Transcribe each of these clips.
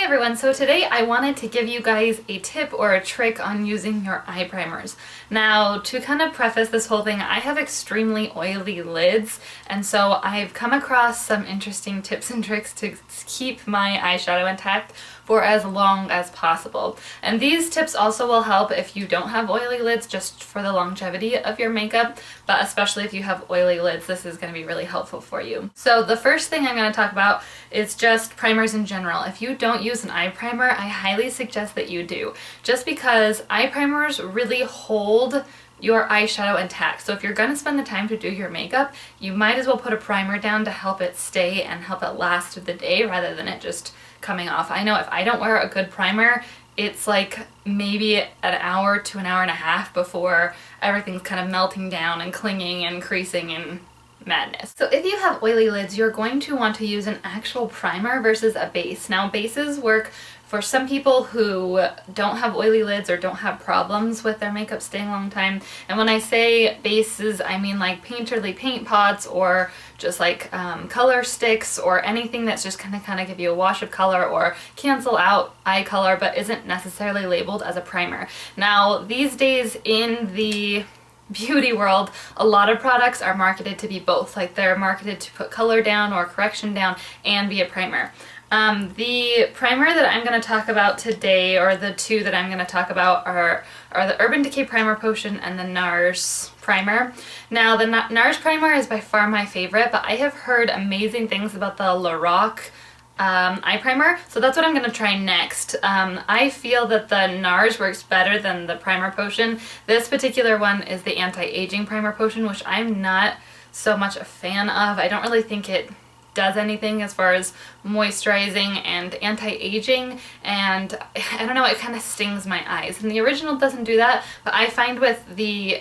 everyone, so today I wanted to give you guys a tip or a trick on using your eye primers. Now, to kind of preface this whole thing, I have extremely oily lids, and so I've come across some interesting tips and tricks to keep my eyeshadow intact for as long as possible. And these tips also will help if you don't have oily lids, just for the longevity of your makeup, but especially if you have oily lids, this is going to be really helpful for you. So the first thing I'm going to talk about is just primers in general. If you don't use an eye primer, I highly suggest that you do, just because eye primers really hold your eyeshadow intact. So if you're going to spend the time to do your makeup, you might as well put a primer down to help it stay and help it last through the day rather than it just coming off. I know if I don't wear a good primer, it's like maybe an hour to an hour and a half before everything's kind of melting down and clinging and creasing and madness. So if you have oily lids, you're going to want to use an actual primer versus a base. Now, bases work for some people who don't have oily lids or don't have problems with their makeup staying a long time. And when I say bases, I mean like painterly paint pots or just like color sticks or anything that's just gonna kind of give you a wash of color or cancel out eye color but isn't necessarily labeled as a primer. Now, these days in the beauty world, a lot of products are marketed to be both. Like they're marketed to put color down or correction down and be a primer. The primer that I'm going to talk about today, or the two that I'm going to talk about, are the Urban Decay Primer Potion and the NARS primer. Now, the NARS primer is by far my favorite, but I have heard amazing things about the Lorac eye primer, so that's what I'm going to try next. I feel that the NARS works better than the primer potion. This particular one is the anti-aging primer potion, which I'm not so much a fan of. I don't really think it does anything as far as moisturizing and anti-aging, and I don't know, it kind of stings my eyes. And the original doesn't do that, but I find with the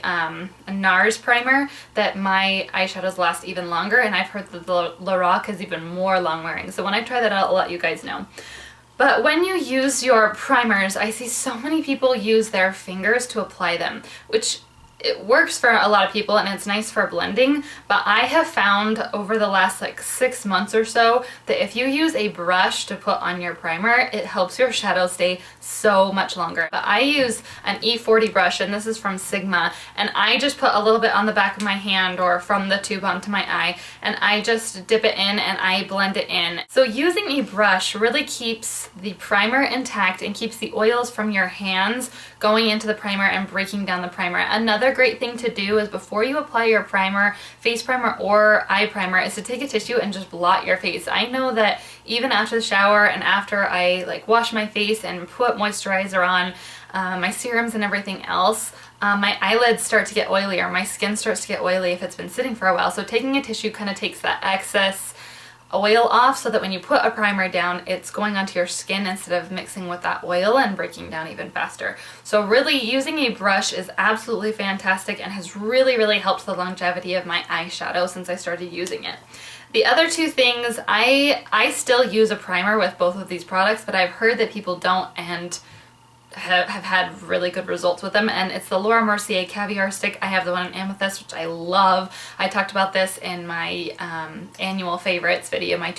NARS primer that my eyeshadows last even longer, and I've heard that the Lorac is even more long wearing. So when I try that out, I'll let you guys know. But when you use your primers, I see so many people use their fingers to apply them, which it works for a lot of people and it's nice for blending, but I have found over the last like 6 months or so that if you use a brush to put on your primer, it helps your shadow stay so much longer. But I use an E40 brush, and this is from Sigma, and I just put a little bit on the back of my hand or from the tube onto my eye, and I just dip it in and I blend it in. So using a brush really keeps the primer intact and keeps the oils from your hands going into the primer and breaking down the primer. Another great thing to do is before you apply your primer, face primer or eye primer, is to take a tissue and just blot your face. I know that even after the shower and after I like wash my face and put moisturizer on, my serums and everything else, my eyelids start to get oily, or my skin starts to get oily if it's been sitting for a while. So taking a tissue kind of takes that excess oil off so that when you put a primer down, it's going onto your skin instead of mixing with that oil and breaking down even faster. So really using a brush is absolutely fantastic and has really helped the longevity of my eyeshadow since I started using it. The other two things, I still use a primer with both of these products, but I've heard that people don't and have had really good results with them, and it's the Laura Mercier Caviar Stick. I have the one in Amethyst, which I love. I talked about this in my annual favorites video, my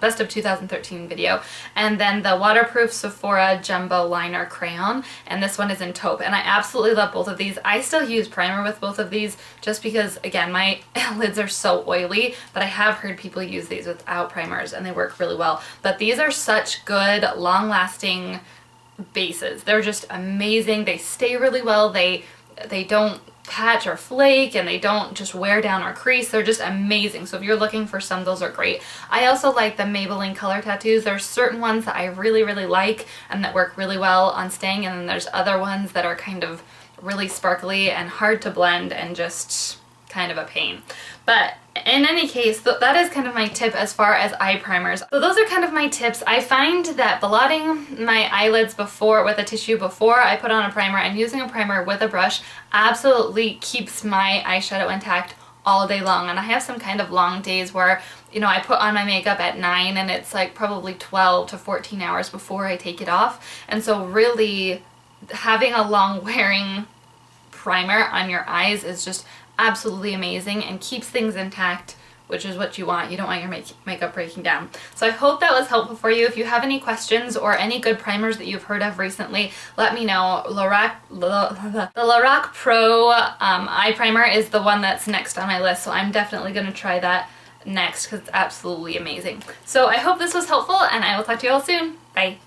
best of 2013 video, and then the waterproof Sephora Jumbo Liner Crayon, and this one is in taupe, and I absolutely love both of these. I still use primer with both of these just because, again, my lids are so oily, but I have heard people use these without primers and they work really well. But these are such good, long-lasting bases. They're just amazing. They stay really well. They don't patch or flake, and they don't just wear down or crease. They're just amazing. So if you're looking for some, those are great. I also like the Maybelline Color Tattoos. There's certain ones that I really like and that work really well on staying, and then there's other ones that are kind of really sparkly and hard to blend and just kind of a pain. But in any case, that is kind of my tip as far as eye primers. So those are kind of my tips. I find that blotting my eyelids before with a tissue before I put on a primer and using a primer with a brush absolutely keeps my eyeshadow intact all day long. And I have some kind of long days where, you know, I put on my makeup at 9 and it's like probably 12 to 14 hours before I take it off. And so really having a long wearing primer on your eyes is just absolutely amazing and keeps things intact which is what you want. You don't want your makeup breaking down. So I hope that was helpful for you. If you have any questions or any good primers that you've heard of recently, let me know. The Lorac Pro eye primer is the one that's next on my list, so I'm definitely going to try that next because it's absolutely amazing. So I hope this was helpful, and I will talk to you all soon. Bye!